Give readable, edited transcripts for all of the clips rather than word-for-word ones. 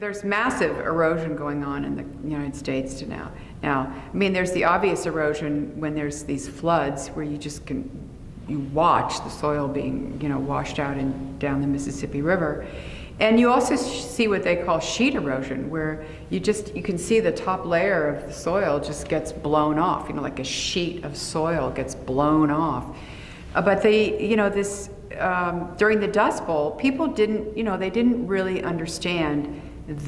There's massive erosion going on in the United States now. I mean, there's the obvious erosion when there's these floods where you watch the soil being, washed out and down the Mississippi River. And you also see what they call sheet erosion, where you can see the top layer of the soil just gets blown off, like a sheet of soil gets blown off. But during the Dust Bowl, people they didn't really understand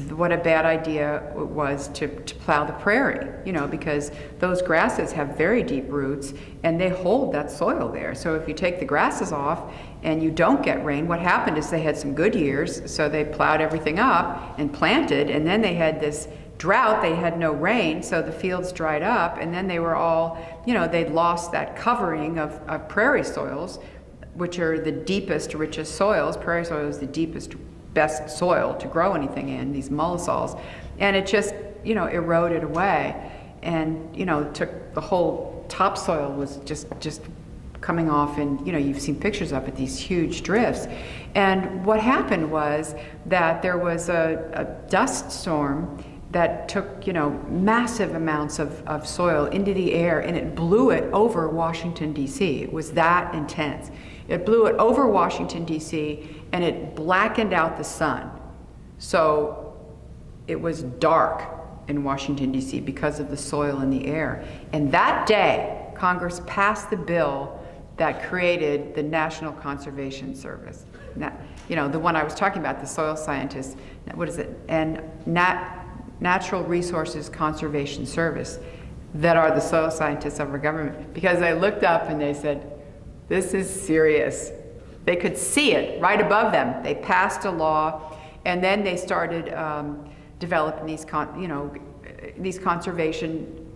what a bad idea it was to plow the prairie, because those grasses have very deep roots and they hold that soil there. So if you take the grasses off and you don't get rain, what happened is they had some good years, so they plowed everything up and planted, and then they had this drought, they had no rain, so the fields dried up, and then they were all, they'd lost that covering of prairie soils, which are the deepest, richest soils. Prairie soil is the deepest, best soil to grow anything in, these mollisols, and it just eroded away, and took the whole topsoil was just coming off, and you've seen pictures of it, these huge drifts. And what happened was that there was a dust storm that took massive amounts of soil into the air, and it blew it over Washington, D.C. It was that intense. It blew it over Washington, D.C., and it blackened out the sun. So it was dark in Washington, D.C. because of the soil in the air. And that day, Congress passed the bill that created the National Conservation Service. Now, the one I was talking about, the soil scientists, what is it? And Natural Resources Conservation Service, that are the soil scientists of our government. Because I looked up and they said, this is serious. They could see it right above them. They passed a law, and then they started developing these conservation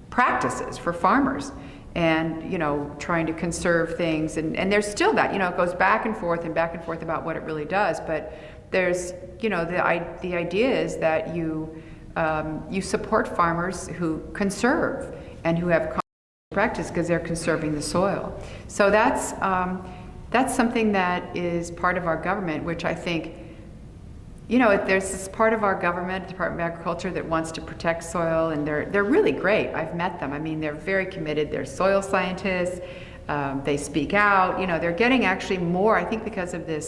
practices for farmers, and trying to conserve things. And there's still that. It goes back and forth about what it really does. But there's the idea is that you support farmers who conserve and who have practice because they're conserving the soil. So that's something that is part of our government, which I think, there's this part of our government, Department of Agriculture, that wants to protect soil, and they're really great. I've met them. I mean, they're very committed. They're soil scientists. They speak out. They're getting actually more, I think because of the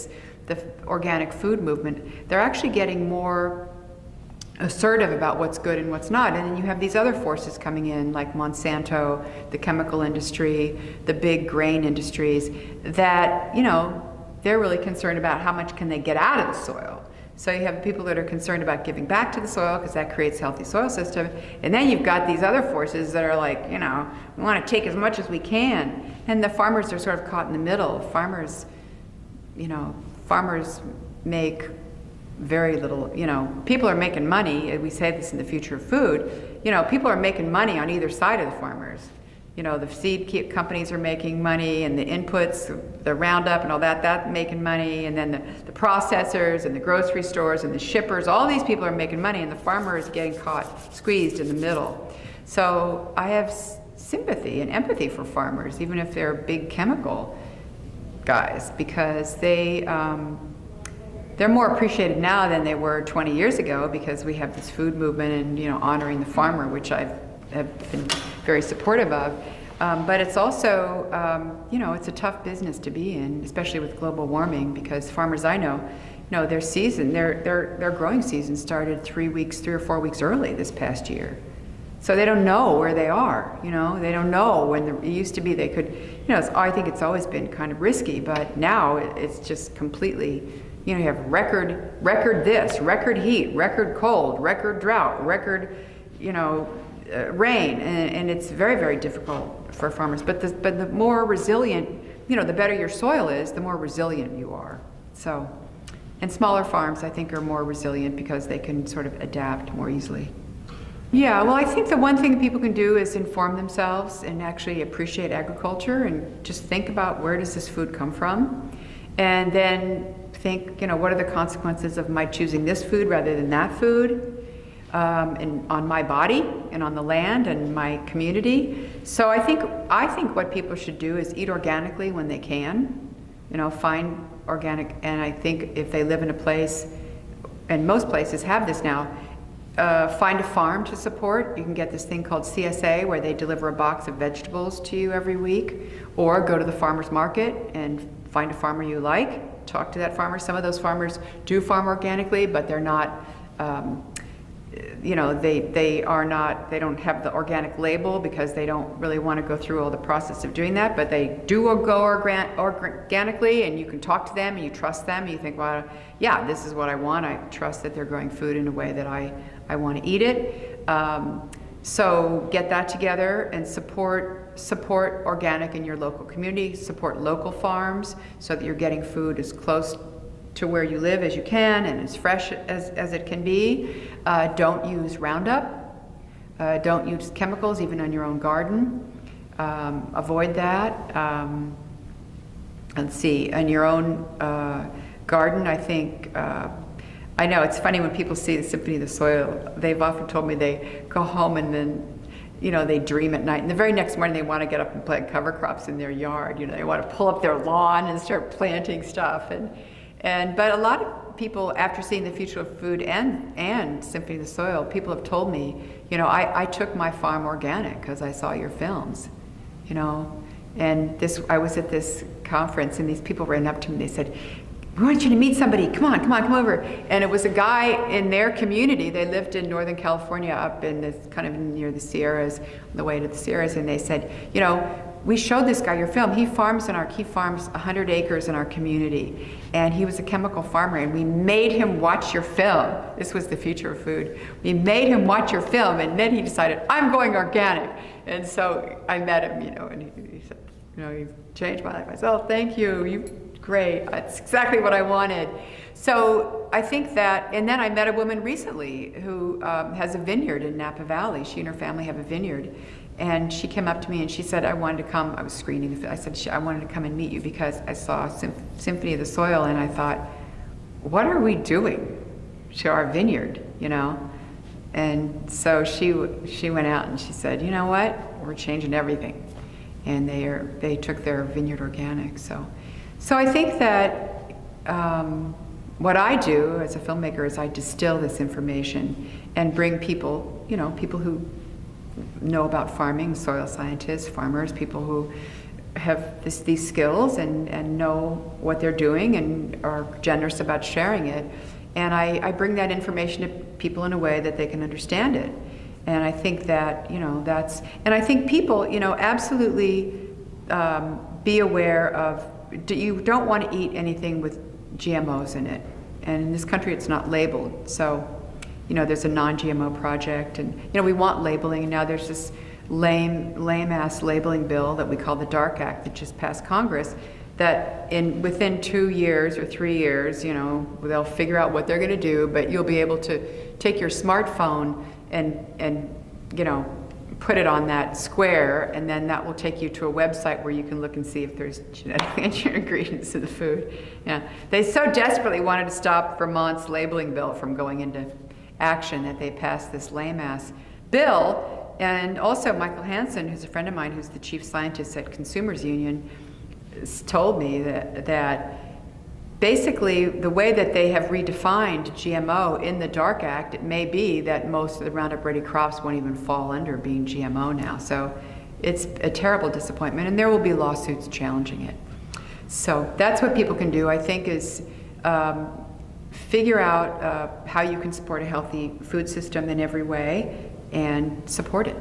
organic food movement, they're actually getting more assertive about what's good and what's not. And then you have these other forces coming in, like Monsanto, the chemical industry, the big grain industries, that they're really concerned about how much can they get out of the soil. So you have people that are concerned about giving back to the soil because that creates a healthy soil system, and then you've got these other forces that are like, we want to take as much as we can, and the farmers are sort of caught in the middle. Farmers make very little, people are making money. We say this in the Future of Food, people are making money on either side of the farmers. The seed companies are making money, and the inputs, the Roundup and all that making money, and then the processors and the grocery stores and the shippers, all these people are making money, and the farmer is getting caught squeezed in the middle. So I have sympathy and empathy for farmers, even if they're big chemical guys, because they're more appreciated now than they were 20 years ago, because we have this food movement and honoring the farmer, which I have been very supportive of. But it's also it's a tough business to be in, especially with global warming, because farmers I know, their season, their growing season started 3 or 4 weeks early this past year. So they don't know where they are. They don't know when it used to be they could. I think it's always been kind of risky, but now it's just completely. You have record this, record heat, record cold, record drought, record, rain, and it's very, very difficult for farmers. But the more resilient, the better your soil is, the more resilient you are. So, and smaller farms, I think, are more resilient because they can sort of adapt more easily. Yeah, well, I think the one thing people can do is inform themselves and actually appreciate agriculture and just think about where does this food come from, and then think, what are the consequences of my choosing this food rather than that food, and on my body and on the land and my community. So I think what people should do is eat organically when they can, find organic. And I think if they live in a place and most places have this now, find a farm to support. You can get this thing called CSA where they deliver a box of vegetables to you every week, or go to the farmer's market and find a farmer you like, talk to that farmer. Some of those farmers do farm organically, but they're not, you know, they don't have the organic label because they don't really want to go through all the process of doing that, but they do go organically, and you can talk to them and you trust them. You think, well, yeah, this is what I want. I trust that they're growing food in a way that I want to eat it. So get that together and support organic in your local community, support local farms so that you're getting food as close to where you live as you can and as fresh as it can be. Don't use Roundup. Don't use chemicals even on your own garden. Avoid that. Let's see, on your own garden, I think, I know it's funny when people see the Symphony of the Soil, they've often told me they go home and then, you know, they dream at night, and the very next morning they want to get up and plant cover crops in their yard. You know, they want to pull up their lawn and start planting stuff. But a lot of people, after seeing The Future of Food and Symphony of the Soil, people have told me, you know, I took my farm organic because I saw your films, you know. And I was at this conference, and these people ran up to me and they said, "We want you to meet somebody. Come on, come over." And it was a guy in their community. They lived in Northern California, up in this kind of near the Sierras, on the way to the Sierras. And they said, you know, we showed this guy your film. He farms 100 acres in our community, and he was a chemical farmer. And we made him watch your film. This was The Future of Food. We made him watch your film, and then he decided, I'm going organic. And so I met him, you know, and he said, you know, you've changed my life. I said, oh, thank you. Great, that's exactly what I wanted. So I think that, and then I met a woman recently who has a vineyard in Napa Valley. She and her family have a vineyard. And she came up to me and she said, I wanted to come, I was screening the film. I said, I wanted to come and meet you because I saw Symphony of the Soil, and I thought, what are we doing to our vineyard, you know? And so she went out and she said, you know what, we're changing everything. And they took their vineyard organic, so I think that what I do as a filmmaker is I distill this information and bring people, you know, people who know about farming, soil scientists, farmers, people who have these skills and know what they're doing and are generous about sharing it. And I bring that information to people in a way that they can understand it. And I think that, you know, and I think people, you know, absolutely be aware of, you don't want to eat anything with GMOs in it. And in this country, it's not labeled. So, you know, there's a non-GMO project, and, you know, we want labeling, and now there's this lame-ass labeling bill that we call the DARK Act that just passed Congress, that within 2 years or 3 years, you know, they'll figure out what they're going to do, but you'll be able to take your smartphone and you know, put it on that square, and then that will take you to a website where you can look and see if there's genetically engineered ingredients in the food. Yeah, they so desperately wanted to stop Vermont's labeling bill from going into action that they passed this lame-ass bill. And also Michael Hansen, who's a friend of mine, who's the chief scientist at Consumers Union, told me that basically the way that they have redefined GMO in the DARK Act, it may be that most of the Roundup Ready crops won't even fall under being GMO now. So it's a terrible disappointment, and there will be lawsuits challenging it. So that's what people can do, I think, is figure out how you can support a healthy food system in every way and support it.